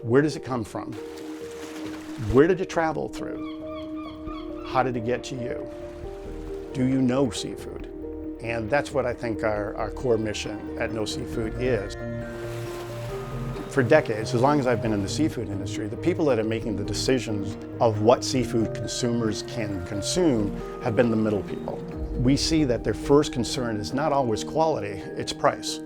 Where does it come from? Where did it travel through? How did it get to you? Do you know seafood? And that's what I think our core mission at KnowSeafood is. For decades, as long as I've been in the seafood industry, the people that are making the decisions of what seafood consumers can consume have been the middle people. We see that their first concern is not always quality, it's price.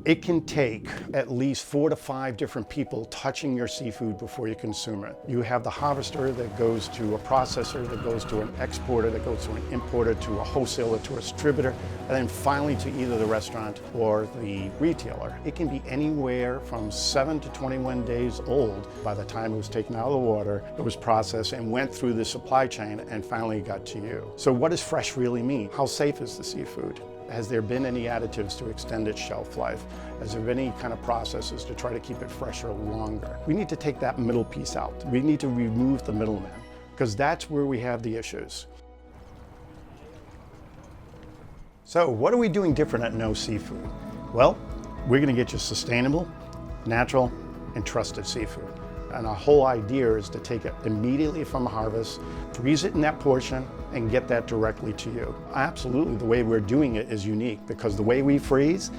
It can take at least 4 to 5 different people touching your seafood before you consume it. You have the harvester that goes to a processor, that goes to an exporter, that goes to an importer, to a wholesaler, to a distributor, and then finally to either the restaurant or the retailer. It can be anywhere from 7 to 21 days old by the time it was taken out of the water, it was processed and went through the supply chain and finally got to you. So what does fresh really mean? How safe is the seafood? Has there been any additives to extend its shelf life? Has there been any kind of processes to try to keep it fresher longer? We need to take that middle piece out. We need to remove the middleman, because that's where we have the issues. So what are we doing different at KnowSeafood? Well, we're going to get you sustainable, natural, and trusted seafood. And our whole idea is to take it immediately from harvest, freeze it in that portion, and get that directly to you. Absolutely, the way we're doing it is unique, because the way we freeze,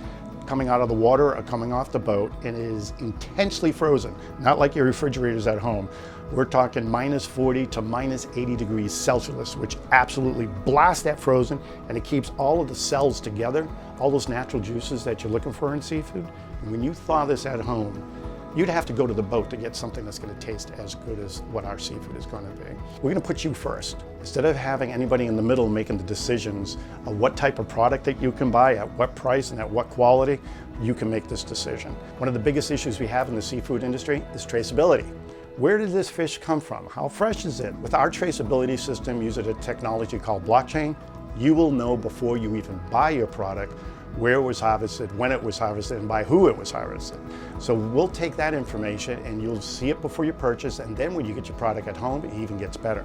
coming out of the water or coming off the boat, it is intensely frozen, not like your refrigerators at home. We're talking minus 40 to minus 80 degrees Celsius, which absolutely blasts that frozen, and it keeps all of the cells together, all those natural juices that you're looking for in seafood. And when you thaw this at home, you'd have to go to the boat to get something that's going to taste as good as what our seafood is going to be. We're going to put you first. Instead of having anybody in the middle making the decisions of what type of product that you can buy, at what price and at what quality, you can make this decision. One of the biggest issues we have in the seafood industry is traceability. Where did this fish come from? How fresh is it? With our traceability system, using a technology called blockchain, you will know before you even buy your product where it was harvested, when it was harvested, and by who it was harvested. So we'll take that information and you'll see it before you purchase, and then when you get your product at home, it even gets better.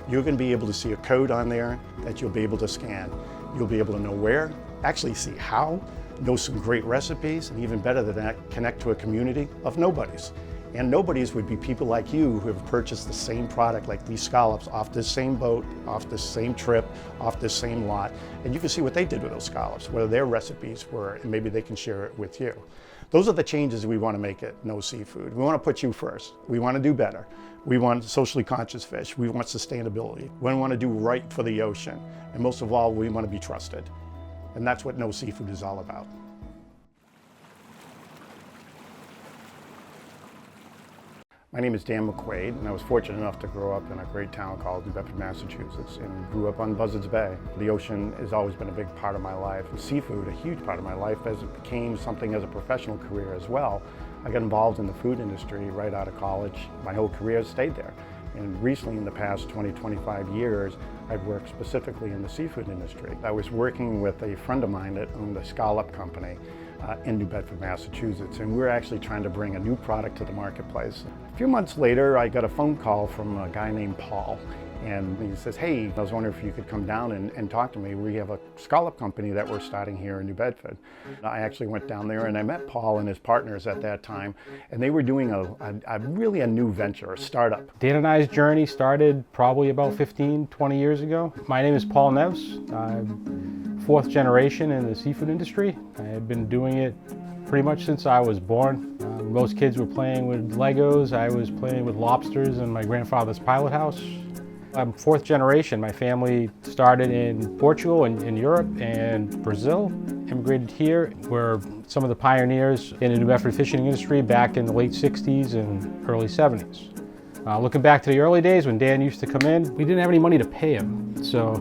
You're going to be able to see a code on there that you'll be able to scan. You'll be able to know where, actually see how, know some great recipes, and even better than that, connect to a community of nobodies. And nobodies would be people like you who have purchased the same product, like these scallops, off this same boat, off this same trip, off this same lot. And you can see what they did with those scallops, whether their recipes were, and maybe they can share it with you. Those are the changes we want to make at KnowSeafood. We want to put you first. We want to do better. We want socially conscious fish. We want sustainability. We want to do right for the ocean. And most of all, we want to be trusted. And that's what KnowSeafood is all about. My name is Dan McQuaid, and I was fortunate enough to grow up in a great town called New Bedford, Massachusetts, and grew up on Buzzards Bay. The ocean has always been a big part of my life, and seafood a huge part of my life as it became something as a professional career as well. I got involved in the food industry right out of college. My whole career stayed there. And recently, in the past 20, 25 years, I've worked specifically in the seafood industry. I was working with a friend of mine that owned a scallop company in New Bedford, Massachusetts, and we're actually trying to bring a new product to the marketplace. A few months later, I got a phone call from a guy named Paul, and he says, hey, I was wondering if you could come down and talk to me. We have a scallop company that we're starting here in New Bedford. I actually went down there and I met Paul and his partners at that time, and they were doing really a new venture, a startup. Dan and I's journey started probably about 15, 20 years ago. My name is Paul Neves. I'm 4th generation in the seafood industry. I have been doing it pretty much since I was born. Most kids were playing with Legos. I was playing with lobsters in my grandfather's pilot house. I'm 4th generation. My family started in Portugal and in Europe and Brazil. Immigrated here. We're some of the pioneers in the New Bedford fishing industry back in the late 60s and early 70s. Looking back to the early days when Dan used to come in, we didn't have any money to pay him. So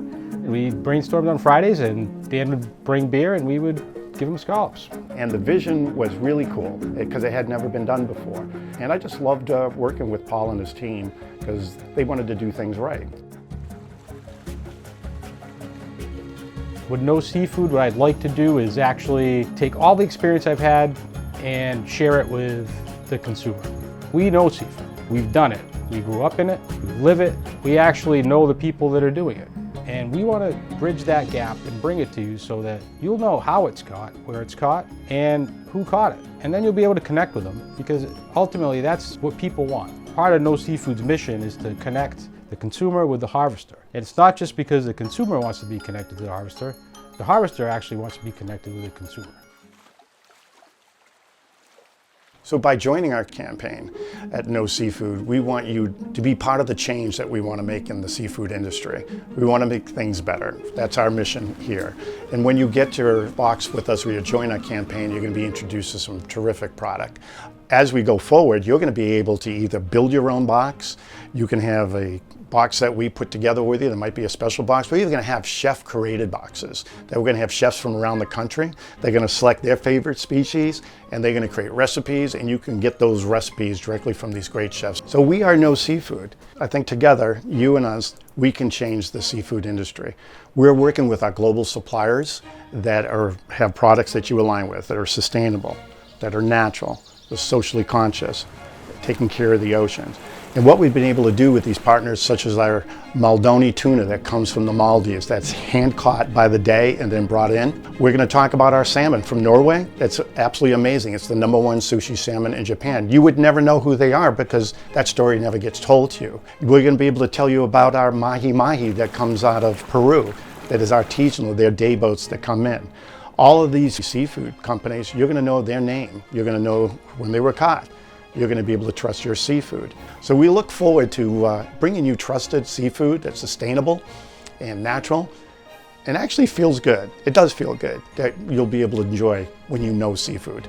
we brainstormed on Fridays, and Dan would bring beer and we would give him scallops. And the vision was really cool because it had never been done before. And I just loved working with Paul and his team because they wanted to do things right. With KnowSeafood, what I'd like to do is actually take all the experience I've had and share it with the consumer. We know seafood. We've done it. We grew up in it. We live it. We actually know the people that are doing it. And we want to bridge that gap and bring it to you so that you'll know how it's caught, where it's caught, and who caught it. And then you'll be able to connect with them, because ultimately that's what people want. Part of KnowSeafood's mission is to connect the consumer with the harvester. And it's not just because the consumer wants to be connected to the harvester actually wants to be connected with the consumer. So by joining our campaign at KnowSeafood, we want you to be part of the change that we want to make in the seafood industry. We want to make things better. That's our mission here. And when you get your box with us, or you join our campaign, you're going to be introduced to some terrific product. As we go forward, you're going to be able to either build your own box, you can have a box that we put together with you. There might be a special box. We're even going to have chef-created boxes that we're going to have chefs from around the country. They're going to select their favorite species, and they're going to create recipes, and you can get those recipes directly from these great chefs. So we are KnowSeafood. I think together, you and us, we can change the seafood industry. We're working with our global suppliers that have products that you align with, that are sustainable, that are natural, that are socially conscious, taking care of the oceans. And what we've been able to do with these partners, such as our Maldoni tuna that comes from the Maldives, that's hand caught by the day and then brought in. We're going to talk about our salmon from Norway. That's absolutely amazing. It's the #1 sushi salmon in Japan. You would never know who they are because that story never gets told to you. We're going to be able to tell you about our mahi-mahi that comes out of Peru, that is artisanal. They're day boats that come in. All of these seafood companies, you're going to know their name. You're going to know when they were caught. You're going to be able to trust your seafood. So we look forward to bringing you trusted seafood that's sustainable and natural and actually feels good. It does feel good that you'll be able to enjoy when you know seafood.